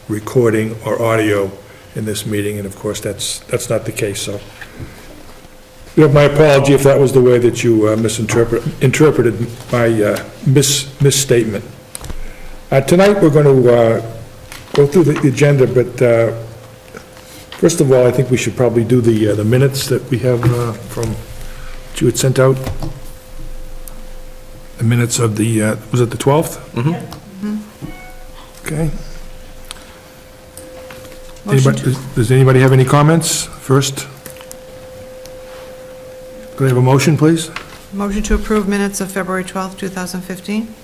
recording or audio in this meeting, and of course, that's not the case, so. You have my apology if that was the way that you interpreted my misstatement. Tonight, we're going to go through the agenda, but first of all, I think we should probably do the minutes that we have from, that you had sent out. The minutes of the, was it the 12th? Mm-hmm. Okay. Does anybody have any comments first? Could I have a motion, please? Motion to approve minutes of February 12th, 2015.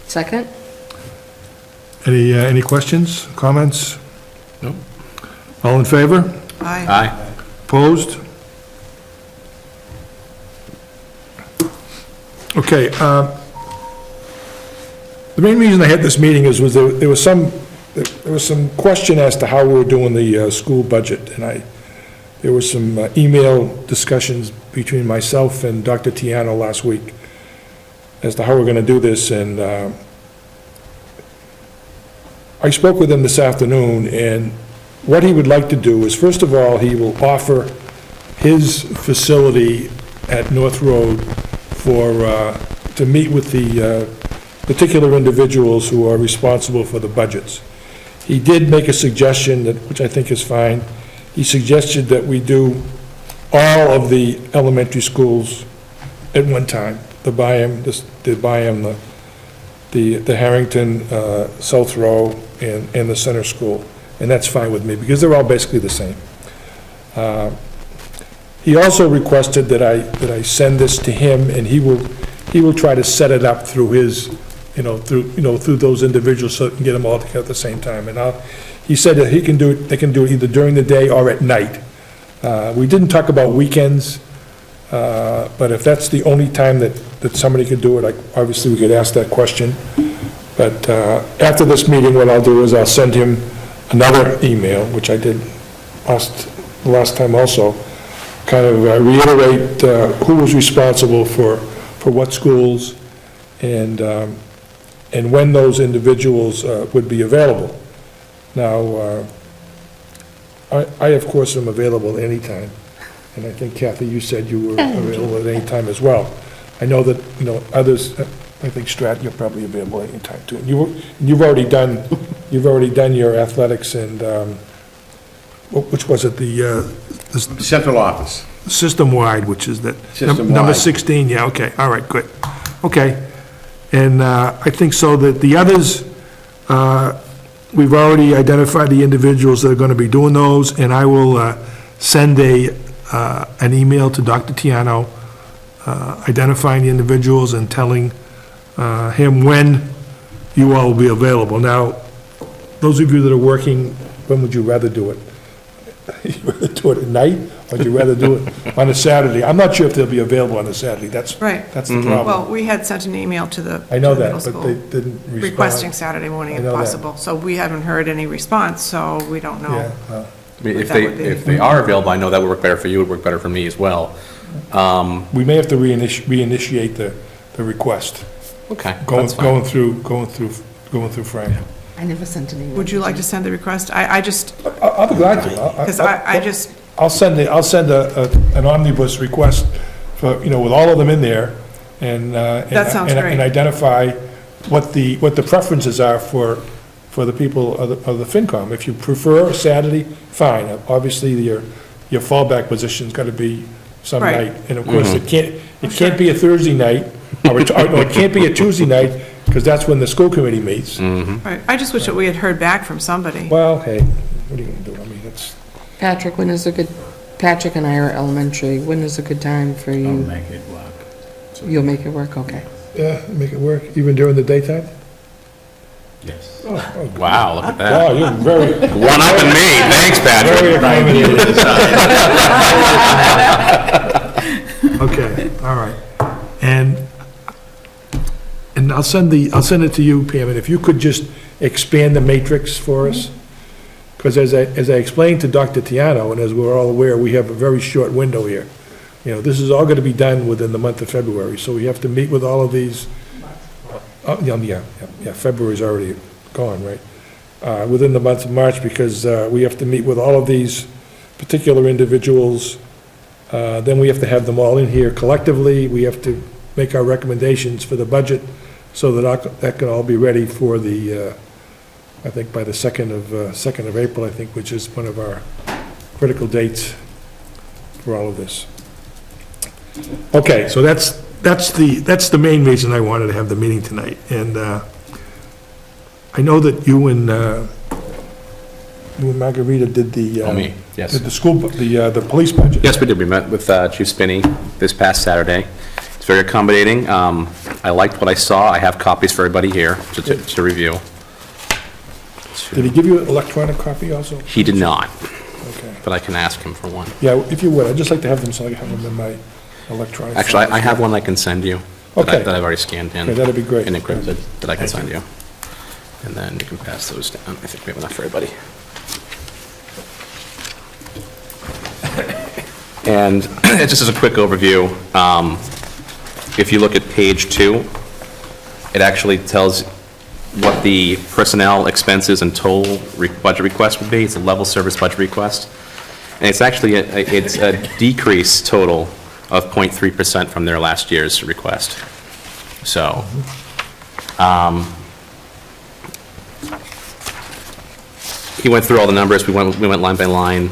Second? Any questions, comments? No. All in favor? Aye. Aye. Opposed? Okay, the main reason I had this meeting was there was some question as to how we were doing the school budget, and there was some email discussions between myself and Dr. Tiano last week as to how we're going to do this, and I spoke with him this afternoon, and what he would like to do is, first of all, he will offer his facility at North Road to meet with the particular individuals who are responsible for the budgets. He did make a suggestion, which I think is fine. He suggested that we do all of the elementary schools at one time, the Harrington, South Row, and the center school, and that's fine with me, because they're all basically the same. He also requested that I send this to him, and he will try to set it up through his, through those individuals, so he can get them all together at the same time. And he said that they can do it either during the day or at night. We didn't talk about weekends, but if that's the only time that somebody could do it, obviously we could ask that question. But after this meeting, what I'll do is I'll send him another email, which I did last time also, kind of reiterate who was responsible for what schools and when those individuals would be available. Now, I of course am available anytime, and I think Kathy, you said you were available at any time as well. I know that, others, I think Strat, you're probably available anytime too. You've already done your athletics and, which was it, the Central office. system-wide, which is that, System-wide. number 16, yeah, okay, all right, good. Okay, and I think so that the others, we've already identified the individuals that are going to be doing those, and I will send an email to Dr. Tiano, identifying the individuals and telling him when you all will be available. Now, those of you that are working, when would you rather do it? You'd rather do it at night, or would you rather do it on a Saturday? I'm not sure if they'll be available on a Saturday, that's the Right. problem. Well, we had sent an email to the I know to the that, middle but school they didn't respond. requesting Saturday morning I if know that. possible. So we haven't heard any response, so we don't know. Yeah, I mean, What if that they, would be. if they are available, I know that would work better for you, it would work better for me as well. we may have to reinitiate the request, Okay, going that's fine. through Frank. I never sent an email. Would you like to send the request? I just, I'll be glad to. because I just, I'll send an omnibus request for, with all of them in there, and That sounds and great. identify what the preferences are for the people of the FinCom. If you prefer Saturday, fine. Obviously, your fallback position's got to be some Right. night, and of course, it can't be a Thursday night, or it can't be a Tuesday night, because that's when the school committee meets. right, I just wish that we had heard back from somebody. Well, hey, what are you gonna do? I mean, it's. Patrick, Patrick and I are elementary. When is a good time for I'll you? make it work. You'll make it work, okay. Yeah, make it work, even during the daytime? Yes. Wow, look at that. Wow, you're very, One up in me, thanks, very Patrick. okay, all right. And I'll send it to you, Pam, and if you could just expand the matrix for us, because as I explained to Dr. Tiano, and as we're all aware, we have a very short window here. This is all going to be done within the month of February, so we have to meet with all of these. Yeah, February's already gone, right? within the month of March, because we have to meet with all of these particular individuals. Then we have to have them all in here collectively. We have to make our recommendations for the budget, so that can all be ready for the, I think by the 2nd of April, I think, which is one of our critical dates for all of this. Okay, so that's the main reason I wanted to have the meeting tonight. And I know that you and Margarita did the... Oh, me, yes. Did the police budget. Yes, we did. We met with Chief Spinney this past Saturday. It's very accommodating. I liked what I saw. I have copies for everybody here to review. Did he give you an electronic copy also? He did not, Okay. but I can ask him for one. Yeah, if you would, I'd just like to have them, so I have them in my electronic. Actually, file. I have one I can send you. Okay. That I've already scanned in. Okay, that'd be great. And encrypted, that I can Thank send you. And then you can pass those down. I think we have enough for everybody. And just as a quick overview, if you look at page 2, it actually tells what the personnel expenses and total budget request would be. It's a level service budget request. And it's actually, it's a decrease total of 0.3% from their last year's request. So, he went through all the numbers, we went line by line,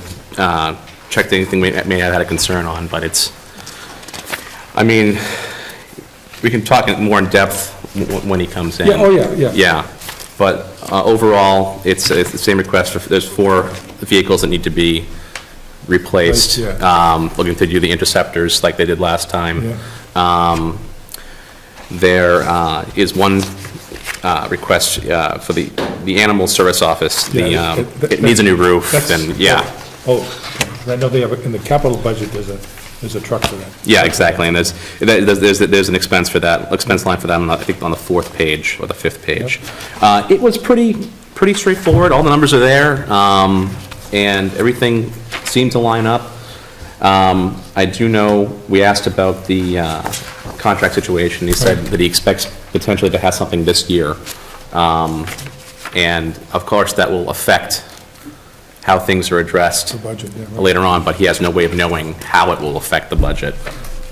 checked anything we may have had a concern on, but it's, I mean, we can talk more in depth when he comes in. Yeah, oh, yeah. Yeah, but overall, it's the same request. There's 4 vehicles that need to be replaced. Right, yeah. Looking to do the interceptors like they did last time. Yeah. There is one request for the animal service office. Yeah, It needs a new roof, and, yeah. Oh, I know they have, in the capital budget, there's a truck for that. Yeah, exactly, and there's an expense for that, expense line for that, I think on the 4th page, or the 5th page. It was pretty straightforward, all the numbers are there, and everything seemed to line up. I do know, we asked about the contract situation, he said that he expects potentially to have something this year. And of course, that will affect how things are addressed The budget, yeah, right. later on, but he has no way of knowing how it will affect the budget.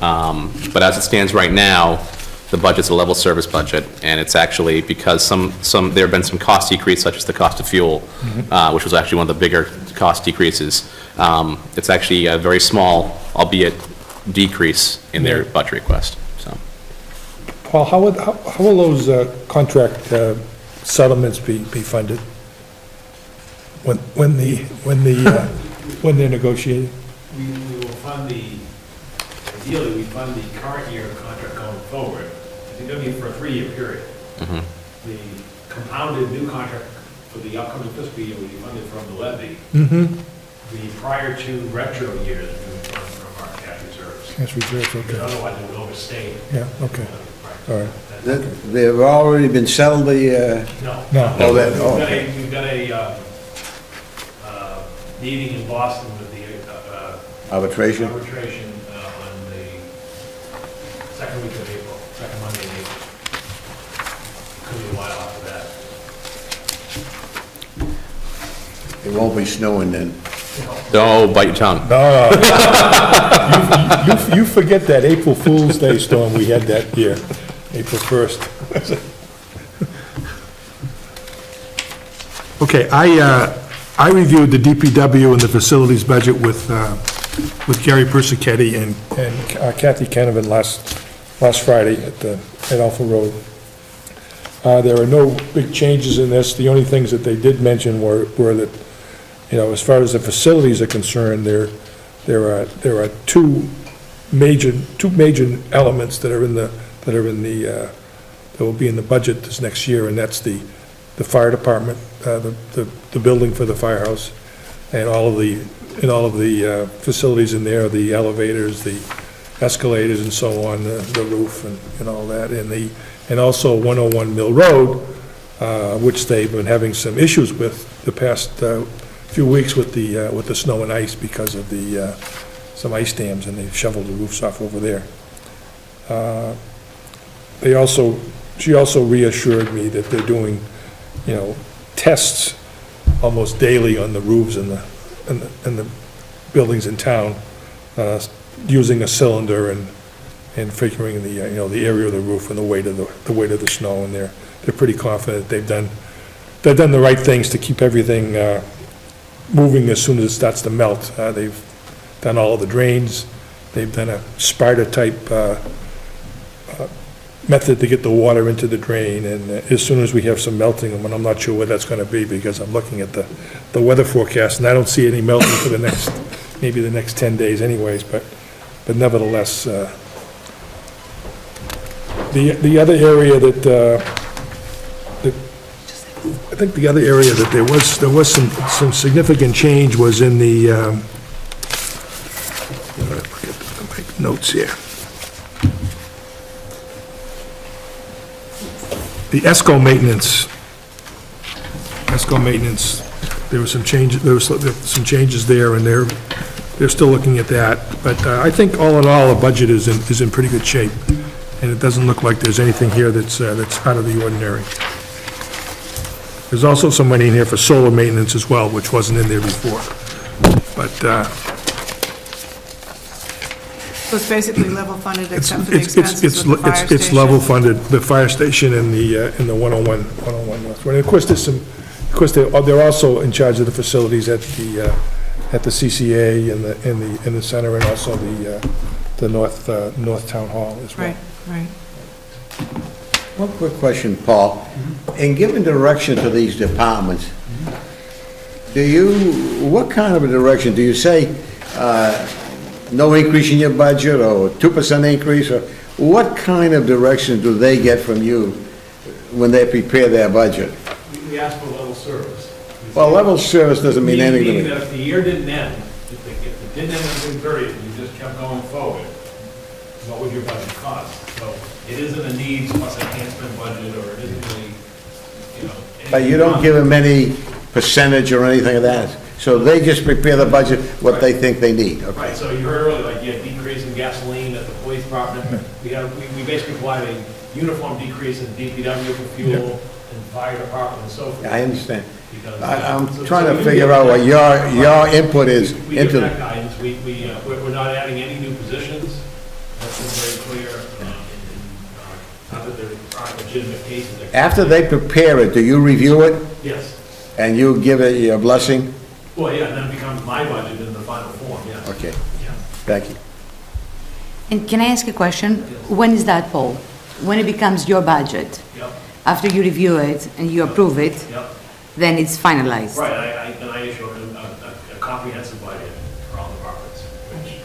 But as it stands right now, the budget's a level service budget, and it's actually because there have been some cost decrease, such as the cost of fuel, which was actually one of the bigger cost decreases. It's actually a very small, albeit decrease in their budget request, so. Paul, how will those contract settlements be funded? When they're negotiated? We will fund ideally, we fund the current year contract going forward. It's going to be for a 3-year period. The compounded new contract for the upcoming fiscal year will be funded from the levy. The prior 2 retro years will be funded from our cash reserves. Cash reserves, Because okay. otherwise it would overstate. Yeah, okay, all right. They've already been settled, the, No. No. Oh, that- oh, okay. We've got a meeting in Boston with the arbitration? arbitration on the 2nd week of April, 2nd Monday in April. Could be a while after that. It won't be snowing then. Don't bite your tongue. No, you forget that April Fool's Day storm we had that year, April 1st. Okay, I reviewed the DPW and the facilities budget with Gary Persichetti and Kathy Canavan last Friday at Alpha Road. There are no big changes in this. The only things that they did mention were that, you know, as far as the facilities are concerned, there are two major elements that will be in the budget this next year, and that's the fire department, the building for the firehouse, and all of the facilities in there, the elevators, the escalators and so on, the roof and all that, and also 101 Mill Road, which they've been having some issues with the past few weeks with the snow and ice because of some ice dams, and they've shoveled the roofs off over there. She also reassured me that they're doing, you know, tests almost daily on the roofs in the buildings in town, using a cylinder and figuring the, the area of the roof and the weight of the snow, and they're pretty confident they've done the right things to keep everything moving as soon as it starts to melt. They've done all of the drains, they've done a Sparta-type method to get the water into the drain, and as soon as we have some melting, and I'm not sure where that's gonna be, because I'm looking at the weather forecast, and I don't see any melting for maybe the next 10 days anyways, but nevertheless, the other area that I think the other area that there was some significant change was in the, make notes here. The ESCO maintenance, there was some changes there, and they're still looking at that. But I think all in all, the budget is in pretty good shape, and it doesn't look like there's anything here that's out of the ordinary. There's also some money in here for solar maintenance as well, which wasn't in there before. But So it's basically level funded except for the expenses it's with the fire station? it's level funded, the fire station and the 101 North. And of course, they're also in charge of the facilities at the CCA in the center, and also the North Town Hall as well. Right, right. One quick question, Paul. In giving direction to these departments, what kind of a direction? Do you say, no increase in your budget, or 2% increase, or what kind of direction do they get from you when they prepare their budget? We ask for level service. Well, level service doesn't mean anything to Meaning me. that if the year didn't end, if it didn't end in June 30th, and you just kept going forward, what would your budget cost? So it isn't a needs plus enhancement budget, or it isn't really, But you don't give them any percentage or anything of that. So they just prepare the budget, what they think they need. Okay. Right, so you heard earlier, like, you had decrease in gasoline at the police department. We basically applied a uniform decrease in DPW for fuel and fire department and so forth. I understand. Because, I'm so trying we to do figure give out that- what your input is We give into that the... guidance, we're not adding any new positions. That's been very clear. Not that there aren't legitimate cases. that- After they prepare it, do you review it Yes. and you give it your blessing? Well, yeah, and then it becomes my budget in the final form, yes. Okay, Yeah. thank you. And can I ask a question? When is that, Paul? When it becomes your budget? Yep, After you review it and you approve it, yep. then it's finalized? Right, then I issue a comprehensive budget for all departments, which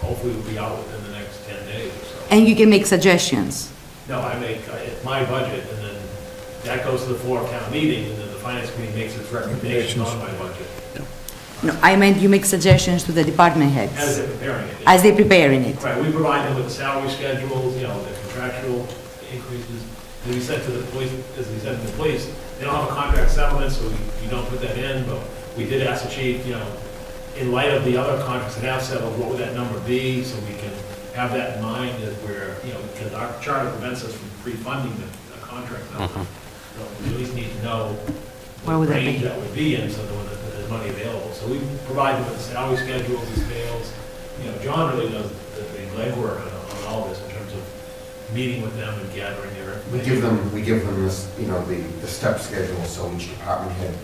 hopefully will be out within the next 10 days or so. And you can make suggestions? No, it's my budget, and then that goes to the floor of town meeting, and then the finance committee makes its recommendation on my budget, No, I meant you make suggestions to the department as heads they're preparing it. as they're preparing it? Right, we provide them with the salary schedules, the contractual increases. As we said to the police, they don't have a contract settlement, so we don't put that in, but we did ask the chief, in light of the other contracts that have settled, what would that number be, so we can have that in mind as we're, because our charter prevents us from pre-funding the contract number. So we at least need to know Where would the that be? range that would be in, so that there's money available. So we provide them with the salary schedules, the scales. John really does the legwork on all this in terms of meeting with them and gathering their We information. give them this, the step schedule, so each department head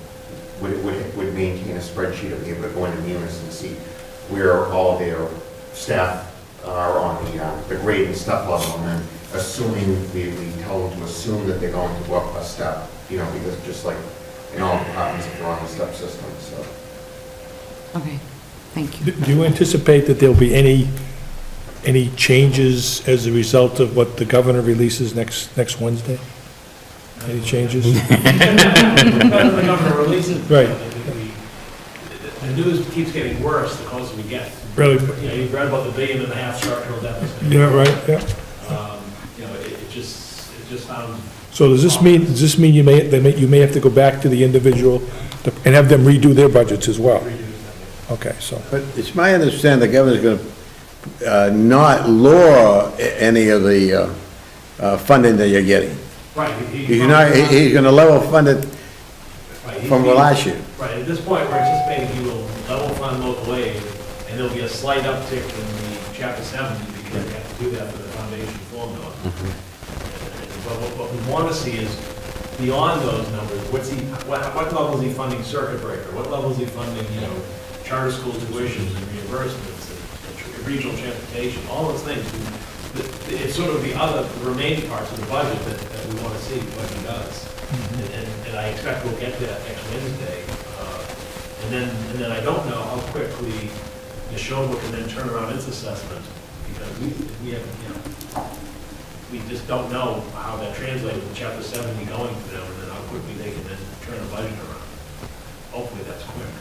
would maintain a spreadsheet of be able to go into Munis and see where all their staff are on the grade and step level, and then assuming, we tell them to assume that they're going to go up a step, because just like in all departments, if they're on the step system, so. Okay, thank you. Do you anticipate that there'll be any changes as a result of what the governor releases next Wednesday? Any changes? Whether the governor releases. Right. The news keeps getting worse the closer we get. Really? You've read about the $1.5 billion structural deficit. Yeah, right, yeah. It just sounds. So does this mean you may have to go back to the individual and have them redo their budgets as well? Okay, so, But it's my understanding the governor's going to not lower any of the funding that you're getting. Right. He's going to level fund it Right, he from last year. Right, at this point, we're anticipating he will level fund local aid, and there'll be a slight uptick in the chapter 70, because they have to do that for the foundation formula. But what we want to see is, beyond those numbers, what level is he funding circuit breaker? What level is he funding, charter school tuitions and reimbursements, and regional transportation, all those things? It's sort of the remaining parts of the budget that we want to see what he does. And I expect we'll get that next Wednesday. And then I don't know how quickly Neshoba can then turn around its assessment, because we have, we just don't know how that translates with chapter 70 going to them, and then how quickly they can then turn the budget around. Hopefully that's quick.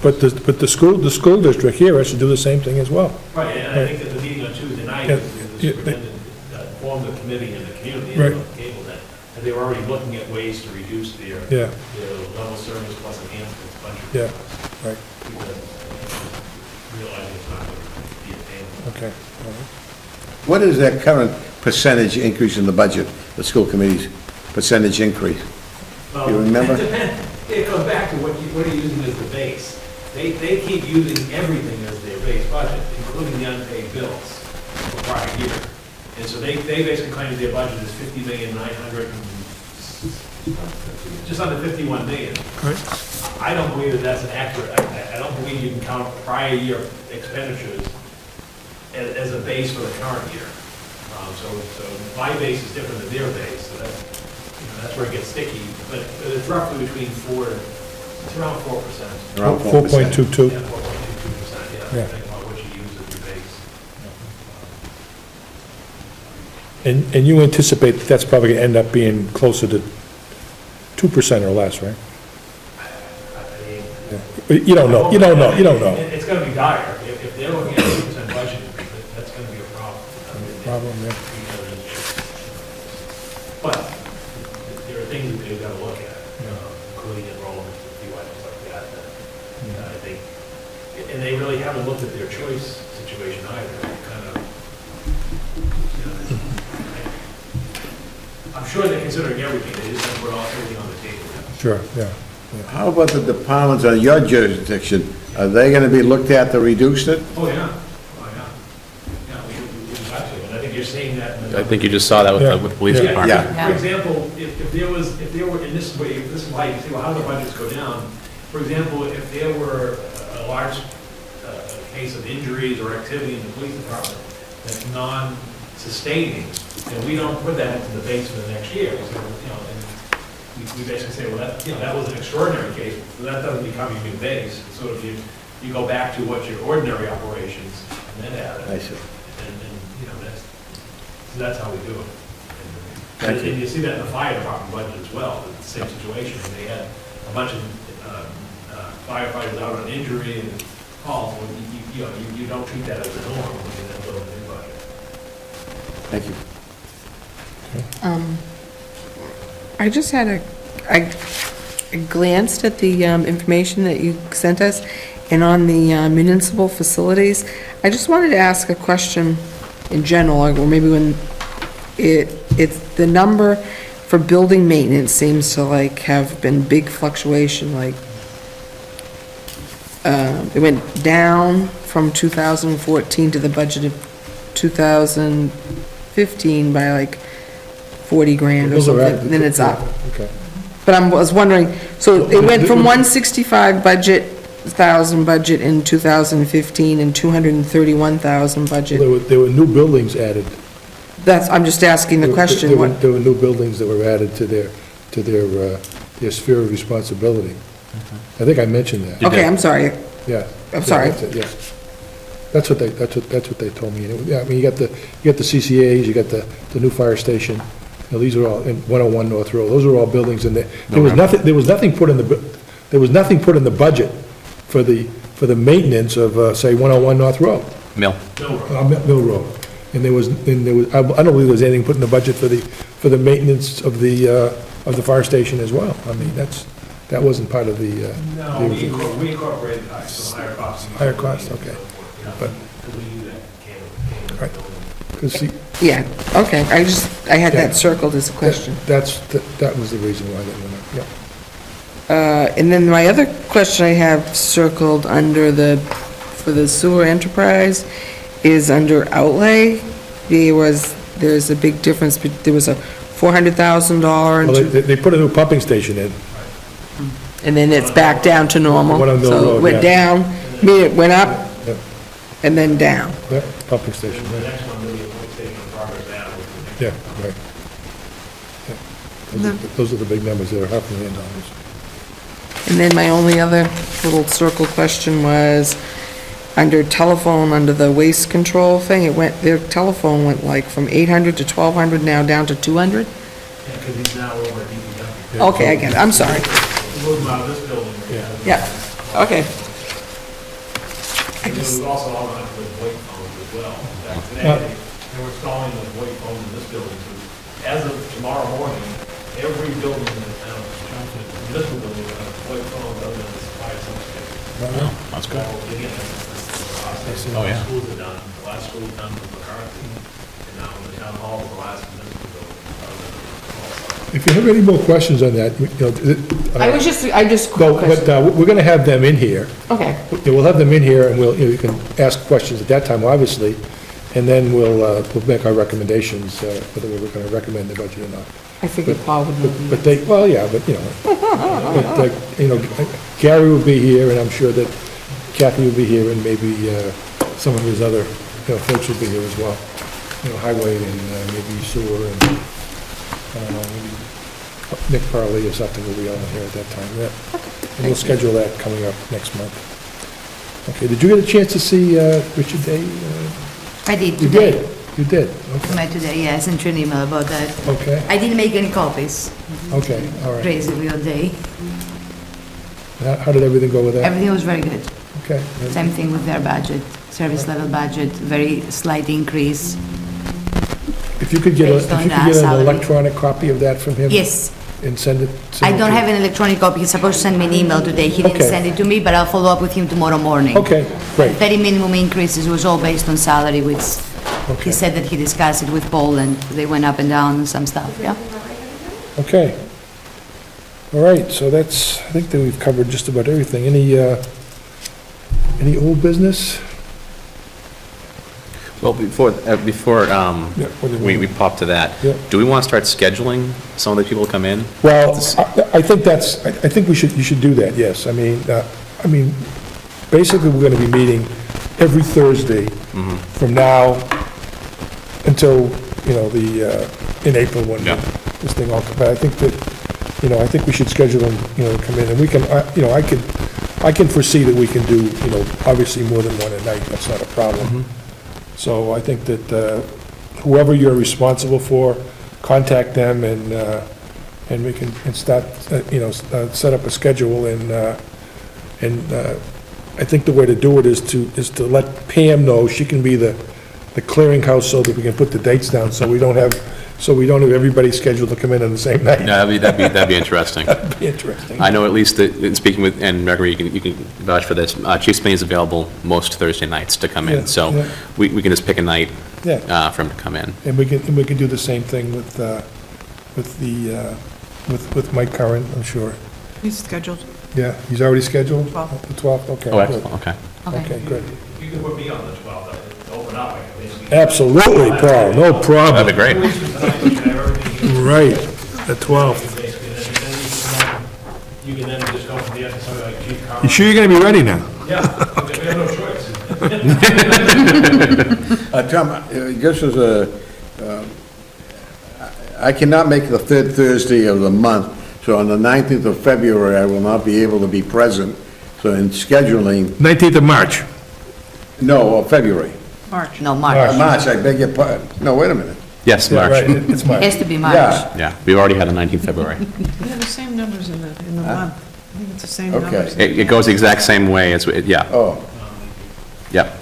But the school district here has to do the same thing as well. Right, and I think that the meeting on Tuesday night, Yeah, the yeah, superintendent formed a committee in the community, Right. on cable, that they were already looking at ways to reduce their Yeah. level service plus enhancements budget. Yeah, right. Because realizing it's not going to be attainable. Okay. All right. What is that current percentage increase in the budget, the school committee's percentage increase? You remember? It depends. It goes back to what are you using as the base. They keep using everything as their base budget, including the unpaid bills for prior year. And so they basically claim that their budget is 50,900,000, just under 51 million. Right. I don't believe that that's an accurate, I don't believe you can count prior year expenditures as a base for the current year. So my base is different than their base, so that's where it gets sticky. But it's roughly between it's around 4%. Around 4.22. Yeah, 4.22%, Yeah. depending on what you use as your base. And you anticipate that's probably going to end up being closer to 2% or less, right? I mean, Yeah. You don't know. It's going to be dire. If they're looking at a 2% budget increase, that's going to be a problem. I mean, Problem, yeah. But there are things that they've got to look at, including enrollment, things like that. I think, and they really haven't looked at their choice situation either. They kind of, I'm sure they're considering everything. They just haven't put everything on the table yet. Sure, yeah. How about the departments on your jurisdiction? Are they gonna be looked at to reduce it? Oh, yeah. Yeah, we got to. And I think you're seeing that in the. I think you just saw that Yeah. with the police Yeah. department. Yeah. For example, if there were, in this way, if this is why you say, well, how do the budgets go down? For example, if there were a large case of injuries or activity in the police department that's non-sustaining, then we don't put that into the base for the next year. So, and we basically say, well, that was an extraordinary case, so that doesn't become your new base. So if you go back to what your ordinary operations, and then add it. I see. That's how we do it. Thank you. And you see that in the fire department budget as well, it's the same situation. They had a bunch of firefighters out on injury and calls, well, you don't treat that as a norm when you then build a new budget. Thank you. I just had I glanced at the information that you sent us, and on the municipal facilities, I just wanted to ask a question in general, or maybe when it's the number for building maintenance seems to like have been big fluctuation, like it went down from 2014 to the budget of 2015 by like 40 grand or Those are something, then it's up. Okay. But I was wondering, so it went from 165 thousand budget in 2015 and 231,000 budget. There were new buildings added. I'm just asking the question, There were what, new buildings that were added to their sphere of responsibility. I think I mentioned that. okay, I'm sorry. Yeah. I'm sorry. Yeah, that's it, yeah. That's what they told me. And yeah, I mean, you got the CCAs, you got the new fire station. These are all in 101 North Road. Those are all buildings in there. There was nothing put in the budget for the maintenance of, say, 101 North Road. Mill. Mill Road. And there was, I don't believe there was anything put in the budget for the maintenance of the fire station as well. I mean, that wasn't part of the. No, we incorporated some higher costs. Higher costs, okay. But- Because we knew that came. Right. 'Cause see, Yeah, okay, I had Yeah. that circled as a question. that was the reason why that went up, yeah. And then my other question I have circled under for the sewer enterprise is under outlay. There's a big difference, there was a $400,000, Well, they put a new pumping station in. and then it's back down to normal. One on Mill So Road, it went yeah. down, I mean, it went up Yep. and then down. Yep, pumping station, The right. next one will be a point station in progress now. Yeah, right. Yeah. Those are the big numbers there, $500,000. And then my only other little circle question was, under telephone, under the waste control thing, their telephone went like from 800 to 1,200, now down to 200? Yeah, because he's now over at DPW. Okay, I get it, I'm sorry. We moved him out of this building. Yeah, okay. And then we've also all gone with VoIP phones as well. In fact, today, they were installing the VoIP phones in this building. So as of tomorrow morning, every building in the town, Chelmsford, municipal building, will have VoIP phones other than this fire substation. That's So, again, this is the process. Oh, yeah. Schools are done. The last school was done with McCarthy. And now the town hall is the last municipal building. If you have any more questions on that, you know, I just. no, but we're going to have them in here. Okay, Yeah, we'll have them in here, and you can ask questions at that time, obviously, and then we'll make our recommendations, whether we're going to recommend the budget or not. I figured Paul would know. But they, well, yeah, but, you know, Gary will be here, and I'm sure that Kathy will be here, and maybe some of his other, folks will be here as well. You know, highway and maybe sewer, and maybe Nick Parley or something will be on here at that time, yeah. And we'll schedule that coming up next month. Okay, did you get a chance to see Richard Day? I did You today. did? You did, okay, Met today, yeah, I sent you an email about that. okay, I didn't make any copies, okay, all right. crazy real day. How did everything go with that? Everything was very good. Okay, Same thing with their budget, service level budget, very slight increase. if you could get, Based on if you could our get an salary. electronic copy of that from him? Yes, And send it? I don't have an electronic copy, he's supposed to send me an email today, he didn't Okay. send it to me, but I'll follow up with him tomorrow morning. Okay, great, Very minimum increases, was all based on salary, which okay, he said that he discussed it with Paul, and they went up and down and some stuff, yeah? okay. All right, so that's, I think that we've covered just about everything. Any old business? Well, before Yeah, what do you we want? pop to that, Yeah. do we want to start scheduling some of the people to come in? Well, I think that's, I think you should do that, yes. I mean, basically, we're gonna be meeting every Thursday from now until, in April when Yeah. this thing all, but I think that, I think we should schedule them, to come in, and we can, I can foresee that we can do, obviously more than one a night, that's not a problem. So I think that whoever you're responsible for, contact them, and we can start, set up a schedule, and I think the way to do it is to let Pam know, she can be the clearinghouse so that we can put the dates down, so we don't have everybody scheduled to come in on the same night. No, that'd be interesting. That'd be interesting. I know at least that, in speaking with, and Gregory, you can vouch for this, Chief Spain is available most Thursday nights to come Yeah, in, so yeah. we can just pick a night Yeah, for him to come in. and we can do the same thing with Mike Curran, I'm sure. He's scheduled. Yeah, he's already scheduled? 12th. The 12th, okay. Oh, good. excellent, okay. Okay, good. You can put me on the 12th, to open up, I can basically. Absolutely, Paul, no problem. That'd be great. Right, the 12th. You can then just go from there to somebody like Chief Carl. You sure you're gonna be ready now? Yeah, we have no choice. Tom, just as I cannot make the third Thursday of the month, so on the 19th of February, I will not be able to be present. So in scheduling, 19th of March. no, February. March. No, March. March, I beg your pardon. No, wait a minute. Yes, Yeah, right, March. it's March. Has to be March. Yeah, Yeah, we've already had a 19th February. We have the same numbers in the month. I think it's the same Okay. numbers. It goes the exact same way as, yeah, oh, yep.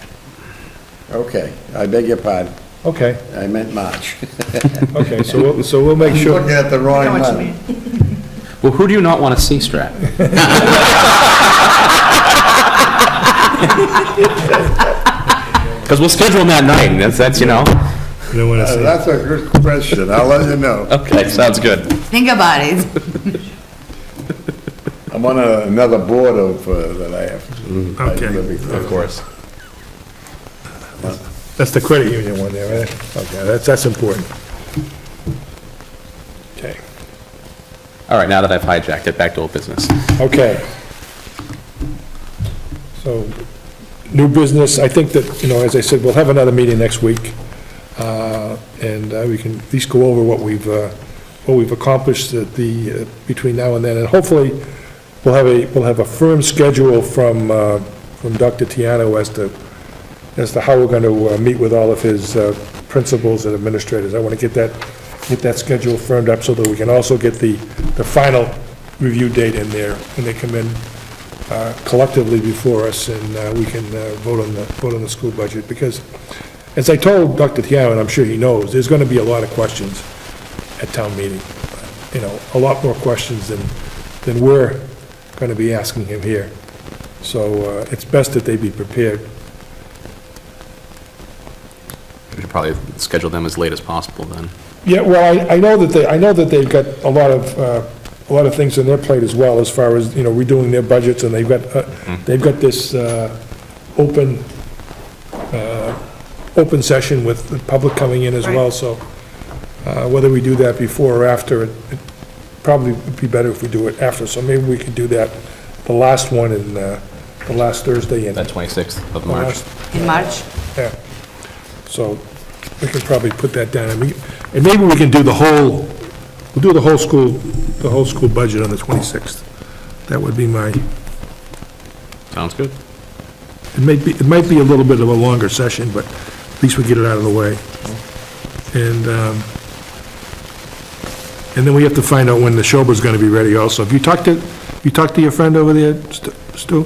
okay, I beg your pardon. Okay, I meant March. okay, so we'll make I'm sure. looking at the I wrong know what you month. mean. Well, who do you not want to see, Strat? Because we'll schedule them that night, and that's, You don't wanna see. That's a good question, I'll let you know. Okay, sounds good. Think about it. I'm I'm on another board that I have. Okay. Of course. That's the credit union one there, right? Okay, that's important. Okay, All right, now that I've hijacked it, back to old business. okay. So, new business, I think that, as I said, we'll have another meeting next week, and we can at least go over what we've accomplished between now and then, and hopefully, we'll have a firm schedule from Dr. Tiano as to how we're going to meet with all of his principals and administrators. I want to get that schedule firmed up so that we can also get the final review date in there when they come in collectively before us, and we can vote on the school budget. Because, as I told Dr. Tiano, and I'm sure he knows, there's going to be a lot of questions at town meeting. A lot more questions than we're going to be asking him here. So it's best that they be prepared. We should probably schedule them as late as possible then. Yeah, well, I know that they've got a lot of things on their plate as well, as far as, redoing their budgets, and they've got this open session with the public coming in as well, so whether we do that before or after, it probably would be better if we do it after, so maybe we could do that, the last one in, the last Thursday in. That 26th of March. In March? Yeah. So we can probably put that down, and maybe we can do we'll do the whole school budget on the 26th. That would be Sounds good. it might be a little bit of a longer session, but at least we get it out of the way. And then we have to find out when the Shober's gonna be ready also. Have you talked to your friend over there, Stu?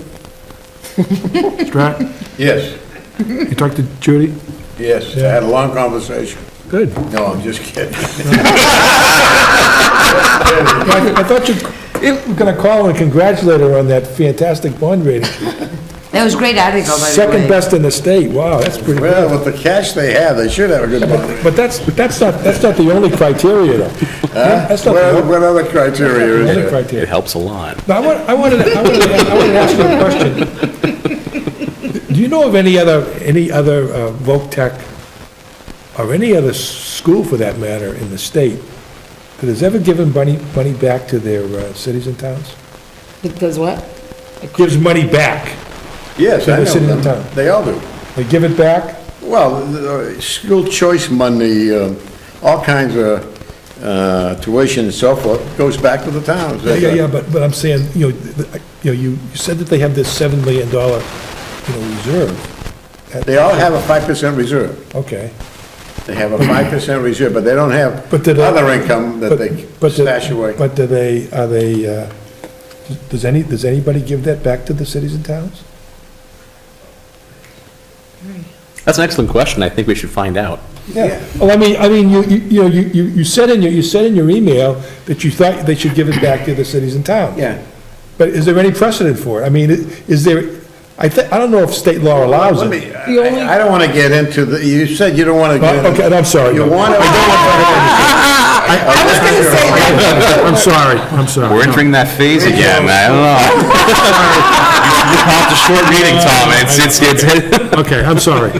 Strat? Yes, You talked to Judy? yes, I had a long conversation. Good. No, I'm just kidding. I thought you were going to call and congratulate her on that fantastic bond rating. That was a great article, by the way. Second best in the state. Wow, that's pretty Well, good. with the cash they have, they should have a good bond. But that's not the only criteria, though. That's not What other criteria the is only there? criteria. It helps a lot. Now, I wanted to ask you a question. Do you know of any other Voc Tech, or any other school for that matter, in the state that has ever given money back to their cities and towns? Does what? Gives money back. Yes, So I they're sitting know in them. town. They all do. They give it back? Well, the school choice money, all kinds of tuition and so forth, goes back to the towns. Yeah, but I'm saying, you said that they have this $7 million, reserve. They all have a 5% reserve. Okay. They have a 5% reserve, but they don't have But do they- other income that they stash away. But does anybody give that back to the cities and towns? That's an excellent question. I think we should find out. Yeah. Well, I mean, you said in your email that you thought they should give it back to the cities and towns. Yeah. But is there any precedent for it? I mean, is there, I don't know if state law allows Let it. me, I don't want to get into you said you don't want to get. Okay, I'm sorry. You want to. I'm sorry. We're entering that phase again. I don't know. You called the short meeting, Tom. It's Okay, I'm sorry.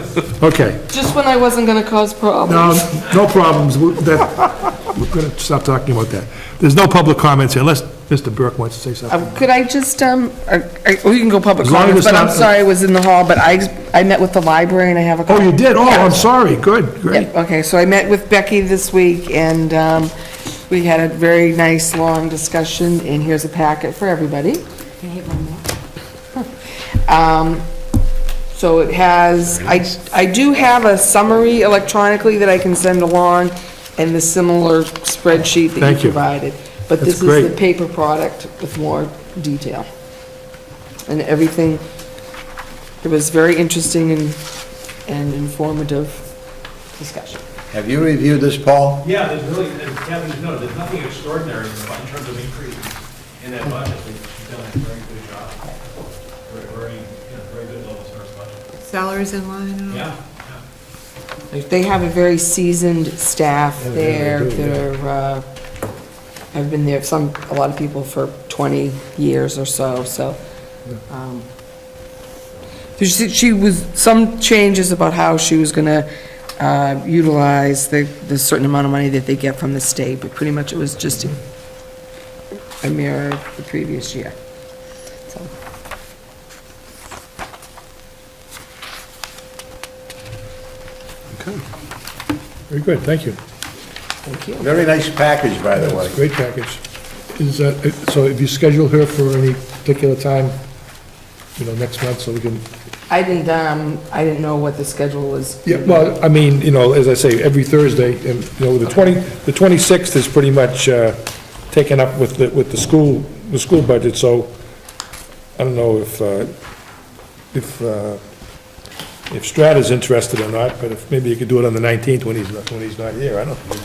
Okay. Just when I wasn't gonna cause problems. No problems. We're going to stop talking about that. There's no public comments here, unless Mr. Burke wants to say something. Could I just, we can go public As long as comments, it's but I'm not- sorry I was in the hall, but I met with the library and I have a. Oh, you did? Oh, I'm sorry. Good, great. Yeah, okay, so I met with Becky this week, and we had a very nice, long discussion, and here's a packet for everybody. Can I have one more? So it has, I do have a summary electronically that I can send along, and the similar spreadsheet that Thank you you. provided. But That's this is the great. paper product with more detail. And everything, it was very interesting and informative discussion. Have you reviewed this, Paul? Yeah, there's really, as Kathy noted, there's nothing extraordinary in terms of increases in that budget. She's done a very good job. Very good level service budget. Salaries in line and all? Yeah. They have a very seasoned staff Yeah, there. they do, yeah. They're, I've been there, a lot of people for 20 years or so, so. She was, some changes about how she was gonna utilize the certain amount of money that they get from the state, but pretty much it was just a mirror of the previous year. So, Very good, thank you. thank you. Very nice package, by the way. It's a great package. Is that, so if you schedule her for any particular time, next month, so we can, I didn't know what the schedule was. yeah, well, I mean, as I say, every Thursday, and, the 26th is pretty much taken up with the school budget, so I don't know if Strata's interested or not, but if, maybe you could do it on the 19th when he's not here, I don't know.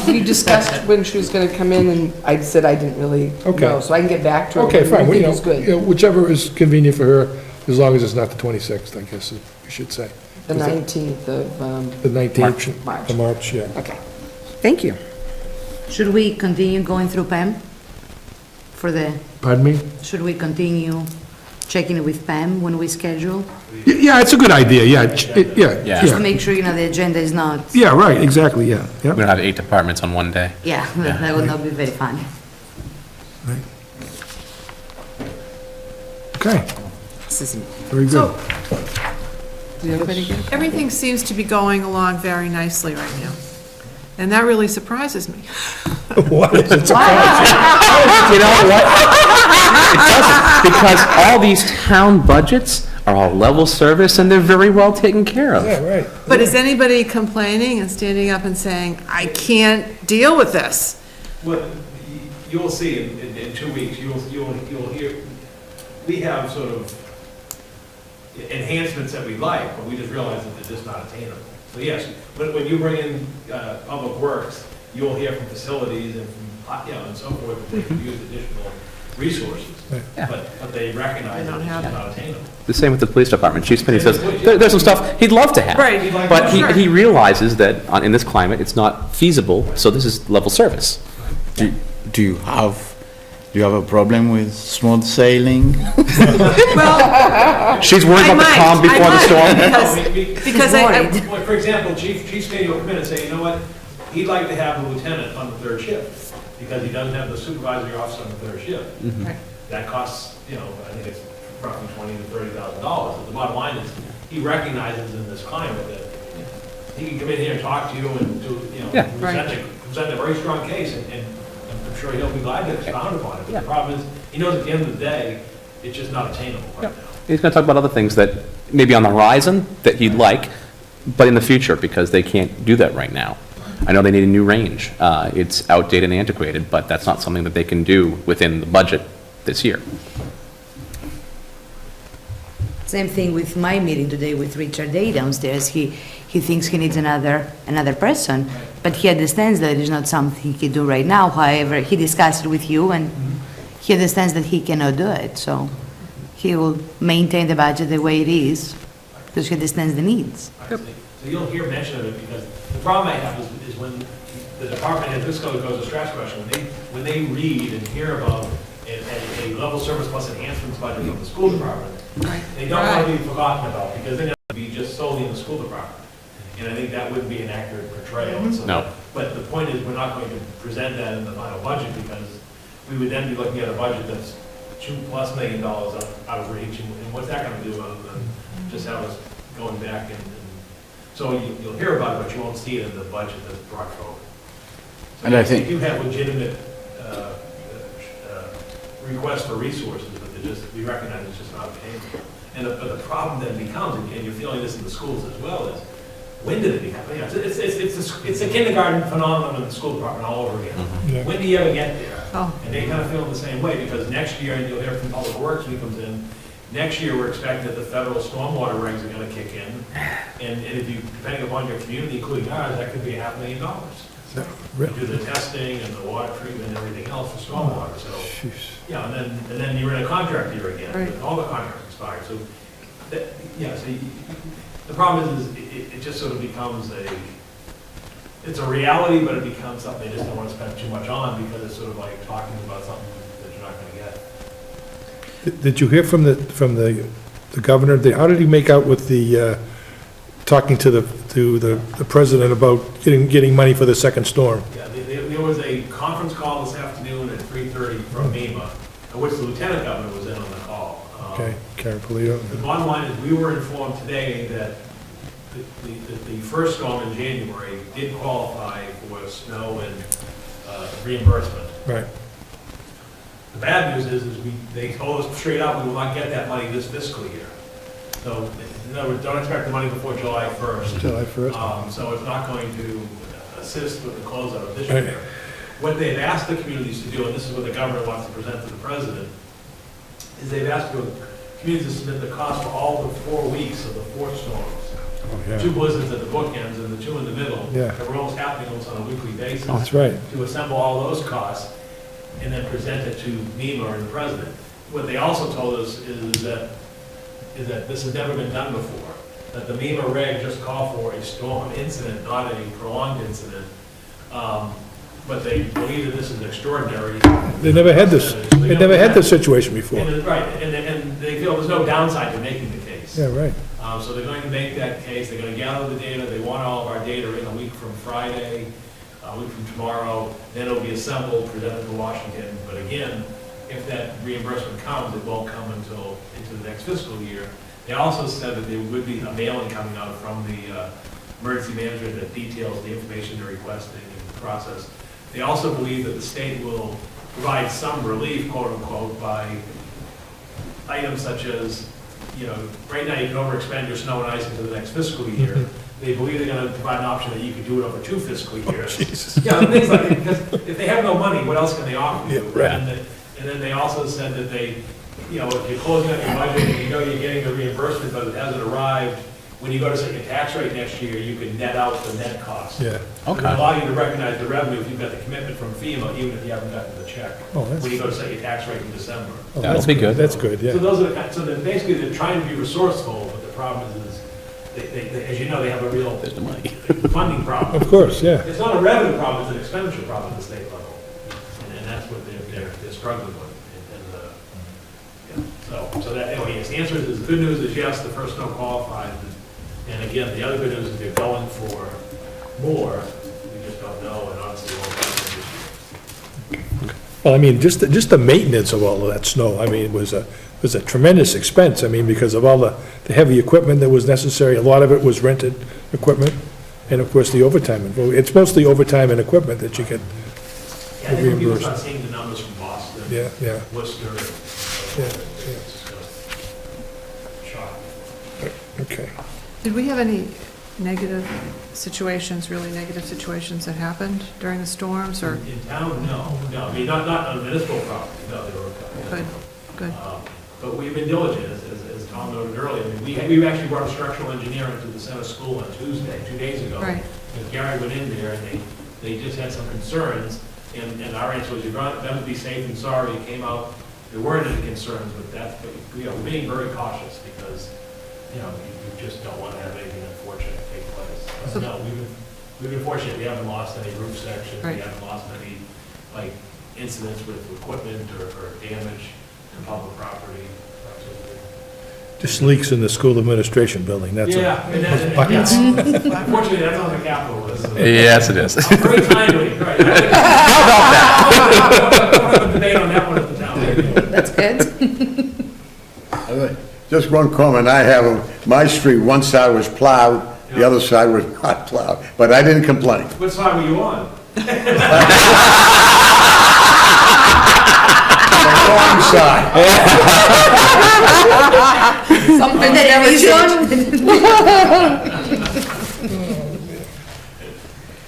We discussed when she was gonna come in, and I said I didn't really Okay. know, so I can get back to her. Okay, when fine, we well, think it's good. whichever is convenient for her, as long as it's not the 26th, I guess you should say. The 19th of, The 19th. March. Of March, yeah. okay. Thank you. Should we continue going through Pam? Pardon me? Should we continue checking with Pam when we schedule? Yeah, it's a good idea, yeah, Yeah. Just to make sure, the agenda is not, Yeah, right, exactly, yeah, We yeah. don't have 8 departments on one day. yeah, that would not be very fun. Okay, This isn't, very good. did everybody get it? Everything seems to be going along very nicely right now, and that really surprises me. What is it? You know what? It doesn't, because all these town budgets are all level service and they're very well taken care of. Yeah, right. But is anybody complaining and standing up and saying, I can't deal with this? Well, you'll see in 2 weeks, you'll hear, we have sort of enhancements that we like, but we just realize that they're just not attainable. So yes, when you bring in public works, you'll hear from facilities and from, and so forth, that they can use additional resources. But they recognize They don't that have it's it. not attainable. The same with the police department. Chief Spinney says, there's some stuff he'd love to have. Right. But Sure. he realizes that in this climate, it's not feasible, so this is level service. Do you have a problem with smooth sailing? Well, She's worried about the calm before the storm. because Like, for example, Chief Spady will come in and say, you know what, he'd like to have the lieutenant on the third shift, because he doesn't have the supervisory officer on the third shift. Right. That costs, I think it's roughly $20,000 to $30,000. But the bottom line is, he recognizes in this climate that he can come in here and talk to you and do, Yeah. present a very strong case, and I'm sure he'll be glad to expound upon it. But the problem is, he knows at the end of the day, it's just not attainable right now. He's going to talk about other things that may be on the horizon that he'd like, but in the future, because they can't do that right now. I know they need a new range. It's outdated and antiquated, but that's not something that they can do within the budget this year. Same thing with my meeting today with Richard Day downstairs. He thinks he needs another person, but he understands that it is not something he can do right now. However, he discussed it with you, and he understands that he cannot do it, so he will maintain the budget the way it is, because he understands the needs. So you'll hear mention of it, because the problem I have is when the department head, this goes to Strat's question, when they read and hear about a level service plus enhancements budget from the school department, they don't want to be forgotten about, because they're going to be just solely in the school department. And I think that wouldn't be an accurate portrayal. So No. But the point is, we're not going to present that in the final budget, because we would then be looking at a budget that's $2+ million out of reach, and what's that going to do other than just have us going back and so you'll hear about it, but you won't see it in the budget that's brought forward. So And I yes, think- they do have legitimate requests for resources, but we recognize it's just not attainable. But the problem then becomes, and you're feeling this in the schools as well, is when did it become? It's a kindergarten phenomenon in the school department all over again. Yeah. When do you ever get there? Oh. And they kind of feel the same way, because next year, and you'll hear from Public Works when he comes in, next year, we're expecting that the federal stormwater regs are gonna kick in, and if you, depending upon your community, including ours, that could be $500,000. You do the testing and the water treatment and everything else for stormwater, so, and then you're in a contract year again, Right. and all the contracts expire, so, the problem is it just sort of becomes it's a reality, but it becomes something they just don't want to spend too much on because it's sort of like talking about something that you're not going to get. Did you hear from the governor? How did he make out with the, talking to the president about getting money for the second storm? Yeah, there was a conference call this afternoon at 3:30 from MEMA, in which the lieutenant governor was in on the call. Okay, Karen Polito. The bottom line is, we were informed today that the first storm in January did qualify for snow and reimbursement. Right. The bad news is they told us straight up, we will not get that money this fiscal year. So, in other words, don't expect the money before July 1st. July 1st. So it's not going to assist with the closeout of this Right. year. What they've asked the communities to do, and this is what the governor wants to present to the president, is they've asked the communities to submit the cost for all the 4 weeks of the 4 storms. Oh, yeah. 2 blizzards at the bookends and the 2 in the middle. Yeah. That were almost happening almost on a weekly basis. Oh, that's right. To assemble all those costs and then present it to MEMA or the president. What they also told us is that this has never been done before. That the MEMA reg just called for a storm incident, not a prolonged incident. But they believe that this is extraordinary. They never had this, they never had this situation before. Right, and they feel there's no downside to making the case. Yeah, right. So they're going to make that case, they're going to gather the data, they want all of our data in a week from Friday, a week from tomorrow, then it'll be assembled, presented to Washington. But again, if that reimbursement comes, it won't come until into the next fiscal year. They also said that there would be a mailing coming out from the emergency management that details the information they're requesting and the process. They also believe that the state will provide some relief, quote unquote, by items such as, you know, right now you can overexpend your snow and ice into the next fiscal year. They believe they're gonna provide an option that you could do it over 2 fiscal years. Yeah, things like that, because if they have no money, what else can they offer you? Yeah, right. And then they also said that they, you know, if you're closing out your budget and you know you're getting the reimbursement, but it hasn't arrived, when you go to set your tax rate next year, you can net out the net cost. Yeah. It would allow you to recognize the revenue if you've got the commitment from FEMA, even if you haven't gotten the check. Oh, that's- When you go to set your tax rate in December. Oh, That'll that's be good. That's good, So yeah. those are the kind, so that basically they're trying to be resourceful, but the problem is they, as you know, they have a real There's the money. funding problem. Of course, yeah. It's not a revenue problem, it's an expenditure problem at the state level. And that's what they're struggling with. So that, anyway, yes, the answer is, the good news is yes, the first snow qualifies. And again, the other good news is they're going for more. We just don't know, and honestly, won't happen this year. Well, I mean, just the maintenance of all of that snow, I mean, was a tremendous expense. I mean, because of all the heavy equipment that was necessary. A lot of it was rented equipment, and of course, the overtime. It's mostly overtime and equipment that you get. Yeah, I think when people start seeing the numbers from Boston, Yeah, yeah. Worcester, Yeah, it's shocking. Okay. Did we have any negative situations, really negative situations that happened during the storms, or? In town, no, I mean, not on municipal property, no, they were. Good, good. But we've been diligent, as Tom noted earlier. I mean, we actually brought a structural engineer into the center school on Tuesday, 2 days ago. Right. Because Gary went in there and they just had some concerns, and our answer was, you're going to be safe and sorry. It came out, there weren't any concerns with that, but, you know, we're being very cautious because, you know, you just don't want to have anything unfortunate take place. So- No, we've been fortunate, we haven't lost any roof sections, we Right. haven't lost any, like, incidents with equipment or damage to public property. Absolutely. Just leaks in the school administration building, that's all. Yeah, and that's, buckets. unfortunately, that's on the Capitol list. Yes, it is. Very timely, right. How about that? We'll have a debate on that one at the town meeting. That's good. Just one comment I have, my street, one side was plowed, the other side was not plowed, but I didn't complain. What side were you on? The wrong side. Something that never changed.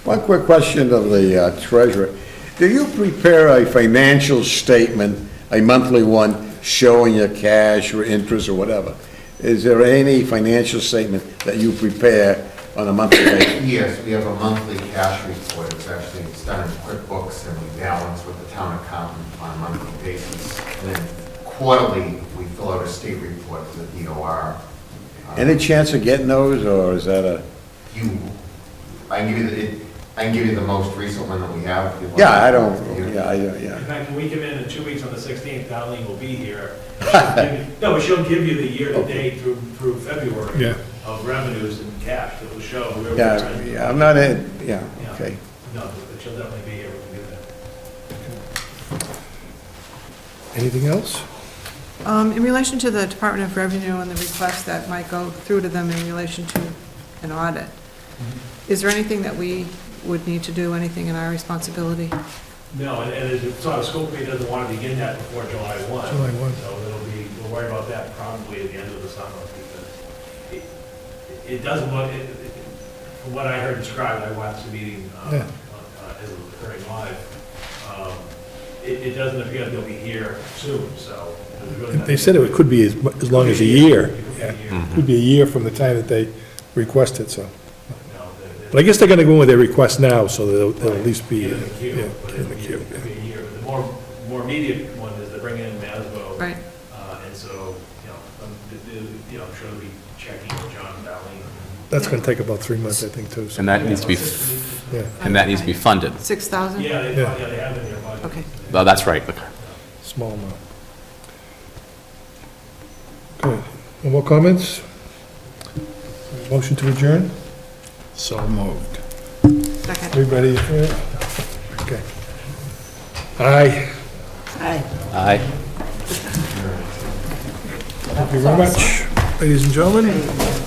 One quick question of the treasurer. Do you prepare a financial statement, a monthly one, showing your cash or interest or whatever? Is there any financial statement that you prepare on a monthly basis? Yes, we have a monthly cash report. It's done in QuickBooks, and we balance with the town accountant on a monthly basis. And then quarterly, we fill out a state report to the DOR. Any chance of getting those, or is that a, I give you, I can give you the most recent one that we have. if you'd like. Yeah, I don't, yeah, yeah. In fact, when we come in 2 weeks on the 16th, Darlene will be here. She'll give you- No, but she'll give you the year-to-date through February Yeah. of revenues and cash that will show where we're Yeah, trending. yeah, I'm not in, yeah, okay. No, but she'll definitely be here, we can do that. Anything else? In relation to the Department of Revenue and the request that might go through to them in relation to an audit, is there anything that we would need to do, anything in our responsibility? No, and it's not, school committee doesn't want to begin that before July 1. July 1. So we'll worry about that probably at the end of the summer, because it doesn't look, from what I heard described, I watched the meeting Yeah. as it was occurring live. It doesn't appear they'll be here soon, so. there's really They nothing- said it could be as long as a year. Yeah, It could be a year. could be a year from the time that they requested, so. No, But I guess they're gonna go in with their request now, so they'll at least be, in the yeah, queue, but in the it queue. could be a year. But the more immediate one is to bring in Masbo. Right. And so, I'm sure they'll be checking with John and Darlene. That's gonna take about 3 months, I think, too, so, And that needs to be, yeah. and that needs to be funded. 6,000? Yeah, they Yeah. have it in their budget. Okay. Well, that's right. Small amount. Good. No more comments? Motion to adjourn? So moved. Second. Everybody, yeah? Okay. Aye. Aye. Thank you very much, ladies and gentlemen.